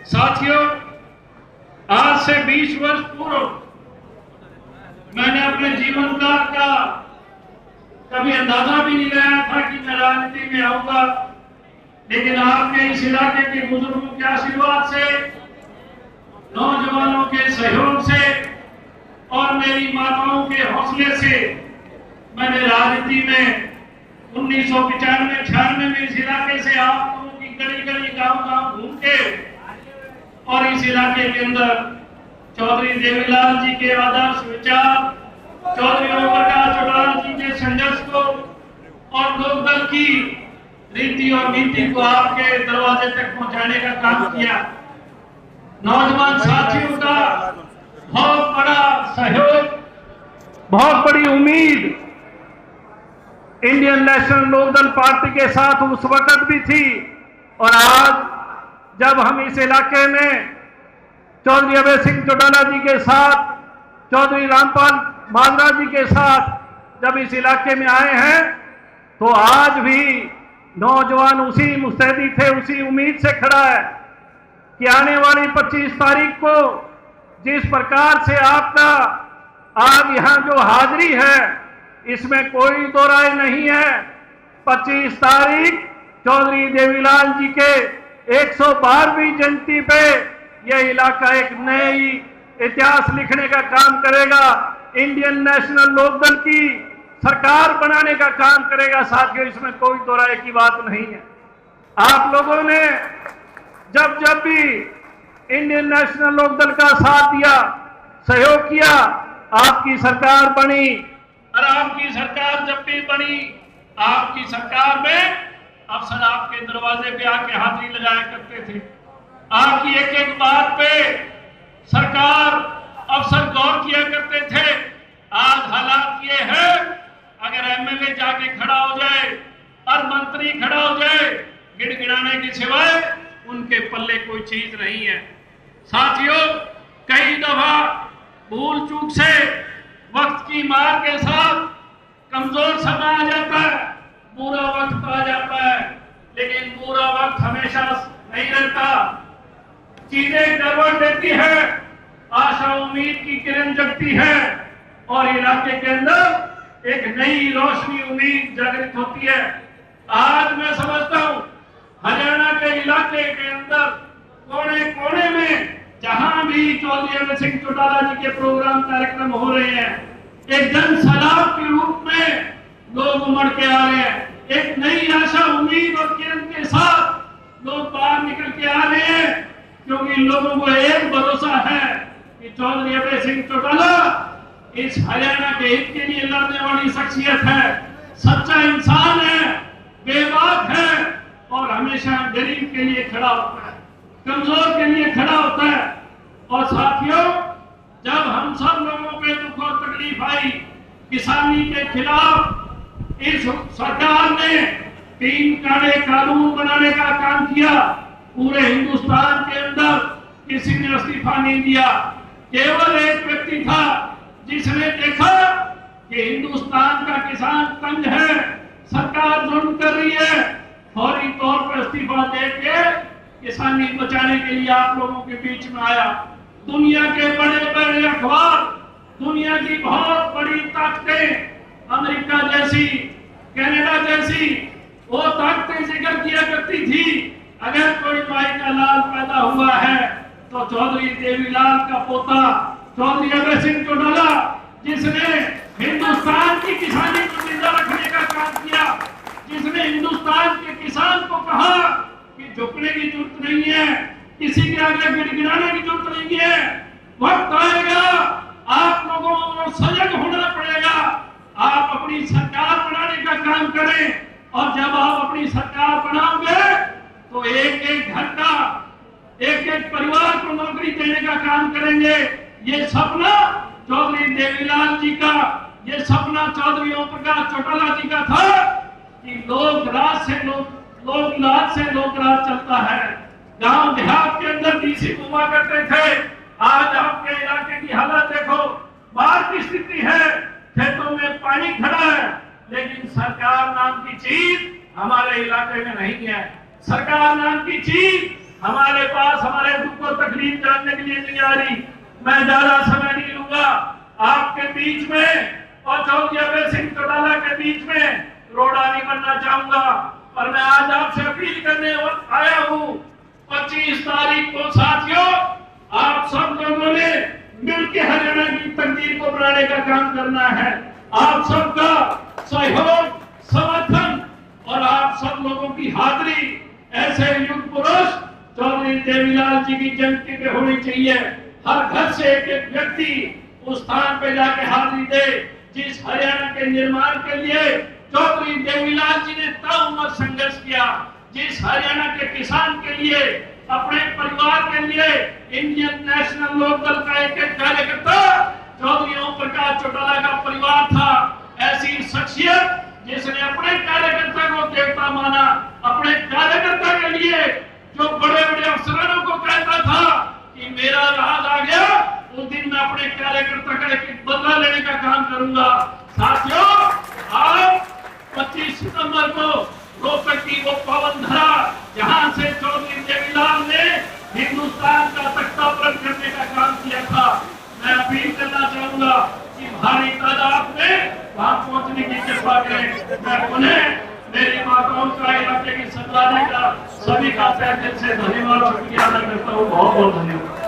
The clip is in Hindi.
साथियों, आज से 20 वर्ष पूर्व मैंने अपने जीवन काल का कभी अंदाजा भी नहीं लगाया था कि मैं राजनीति में आऊंगा, लेकिन आपके इस इलाके के बुजुर्गों के आशीर्वाद से, नौजवानों के सहयोग से और मेरी माताओं के हौसले से मैंने राजनीति में 1995-96 में इस इलाके से आप लोगों की गली गली गांव घूम के और इस इलाके के अंदर चौधरी देवीलाल जी के आदर्श विचार, चौधरी ओम प्रकाश चौटाला जी के संघर्ष को और लोकदल की रीति और नीति को आपके दरवाजे तक पहुंचाने का काम किया। नौजवान साथियों का बहुत बड़ा सहयोग, बहुत बड़ी उम्मीद इंडियन नेशनल लोकदल पार्टी के साथ उस वक्त भी थी, और आज जब हम इस इलाके में चौधरी अभय सिंह चौटाला जी के साथ, चौधरी रामपाल मालरा जी के साथ जब इस इलाके में आए हैं, तो आज भी नौजवान उसी मुस्तैदी थे, उसी उम्मीद से खड़ा है कि आने वाली 25 तारीख को जिस प्रकार से आपका आज यहाँ जो हाजिरी है, इसमें कोई दो राय नहीं है। 25 तारीख चौधरी देवीलाल जी के 112वीं जयंती पे यह इलाका एक नई इतिहास लिखने का काम करेगा, इंडियन नेशनल लोकदल की सरकार बनाने का काम करेगा। साथियों, इसमें कोई दो राय की बात नहीं है। आप लोगों ने जब जब भी इंडियन नेशनल लोकदल का साथ दिया, सहयोग किया, आपकी सरकार बनी, और आपकी सरकार जब भी बनी, आपकी सरकार में अफसर आपके दरवाजे पे आके हाजिरी लगाया करते थे। आपकी एक एक बात पे सरकार अफसर गौर किया करते थे। आज हालात ये है, अगर एमएलए जाके खड़ा हो जाए और मंत्री खड़ा हो जाए, गिड़गिड़ाने के सिवाय उनके पल्ले कोई चीज नहीं है। साथियों, कई दफा भूल चूक से वक्त की मार के साथ कमजोर समय आ जाता है, बुरा वक्त आ जाता है, लेकिन बुरा वक्त हमेशा नहीं रहता। चीजें करवट देती है, आशा उम्मीद की किरण जगती है, और इलाके के अंदर एक नई रोशनी उम्मीद जागृत होती है। आज मैं समझता हूँ हरियाणा के इलाके के अंदर कोने कोने में जहां भी चौधरी अभय सिंह चौटाला जी के प्रोग्राम कार्यक्रम हो रहे हैं, एक जन सैलाब के रूप में लोग उमड़ के आ रहे हैं। एक नई आशा उम्मीद और किरण के साथ लोग बाहर निकल के आ रहे हैं, क्योंकि लोगों को एक भरोसा है कि चौधरी अभय सिंह चौटाला इस हरियाणा के हित के लिए लड़ने वाली शख्सियत है, सच्चा इंसान है, बेबाक है, और हमेशा गरीब के लिए खड़ा होता है, कमजोर के लिए खड़ा होता है। और साथियों, जब हम सब लोगों पे दुख और तकलीफ आई, किसानी के खिलाफ इस सरकार ने 3 काले कानून बनाने का काम किया। पूरे हिंदुस्तान के अंदर किसी ने इस्तीफा नहीं दिया। केवल एक व्यक्ति था जिसने देखा कि हिंदुस्तान का किसान तंग है, सरकार जुल्म कर रही है, फौरी तौर पर इस्तीफा देके किसानी बचाने के लिए आप लोगों के बीच में आया। दुनिया के बड़े बड़े अखबार, दुनिया की बहुत बड़ी ताकतें, अमेरिका जैसी, कनाडा जैसी, वो ताकतें जिक्र किया करती थी, अगर कोई माई का लाल पैदा हुआ है तो चौधरी देवीलाल का पोता चौधरी अभय सिंह चौटाला, जिसने हिंदुस्तान की किसानी को जिंदा रखने का काम किया, जिसने हिंदुस्तान के किसान को कहा कि झुकने की जरूरत नहीं है, किसी के आगे गिड़गिड़ाने की जरूरत नहीं है। वक्त आएगा, आप लोगों को सजग होना पड़ेगा। आप अपनी सरकार बनाने का काम करें, और जब आप अपनी सरकार बनाओगे तो एक एक घर का, एक एक परिवार को नौकरी देने का काम करेंगे। ये सपना चौधरी देवीलाल जी का, ये सपना चौधरी ओम प्रकाश चौटाला जी का था कि लोक राज से लोक राज चलता है। गांव देहात के अंदर डीसी घुमा करते थे, आज आपके इलाके की हालत देखो, बाढ़ की स्थिति है, खेतों में पानी खड़ा है, लेकिन सरकार नाम की चीज हमारे इलाके में नहीं है। सरकार नाम की चीज हमारे पास हमारे दुख और तकलीफ जानने के लिए नहीं आ रही। मैं ज्यादा समय नहीं लूंगा। आपके बीच में और चौधरी अभय सिंह चौटाला के बीच में रोड़ा नहीं बनना चाहूंगा। और मैं आज आपसे अपील करने आया हूं, 25 तारीख को साथियों आप सब लोगों ने मिलकर हरियाणा की तकदीर को बनाने का काम करना है। आप सबका सहयोग, समर्थन और आप सब लोगों की हाजिरी ऐसे युग पुरुष चौधरी देवीलाल जी की जयंती पे होनी चाहिए। हर घर से एक एक व्यक्ति उस स्थान पे जाके हाजिरी दे जिस हरियाणा के निर्माण के लिए चौधरी देवीलाल जी ने ताउम्र संघर्ष किया, जिस हरियाणा के किसान के लिए, अपने परिवार के लिए इंडियन नेशनल लोकदल का एक एक कार्यकर्ता चौधरी ओम प्रकाश चौटाला का परिवार था। ऐसी शख्सियत जिसने अपने कार्यकर्ता को देवता माना, अपने कार्यकर्ता के लिए जो बड़े बड़े अफसरों को कहता था कि मेरा राज आ गया, उस दिन मैं अपने कार्यकर्ता का एक बदला लेने का काम करूंगा। साथियों आज 25 सितंबर को रोहतक की वो पवन धरा जहां से चौधरी देवीलाल ने हिंदुस्तान का तख्ता पलट करने का काम किया था। मैं अपील करना चाहूंगा कि भारी तादाद में वहां पहुंचने की कृपा करें। मैं पुनः मेरी माताओं का, इलाके की सरदारी का, सभी का तहे दिल से धन्यवाद शुक्रिया अदा करता हूँ। बहुत बहुत धन्यवाद।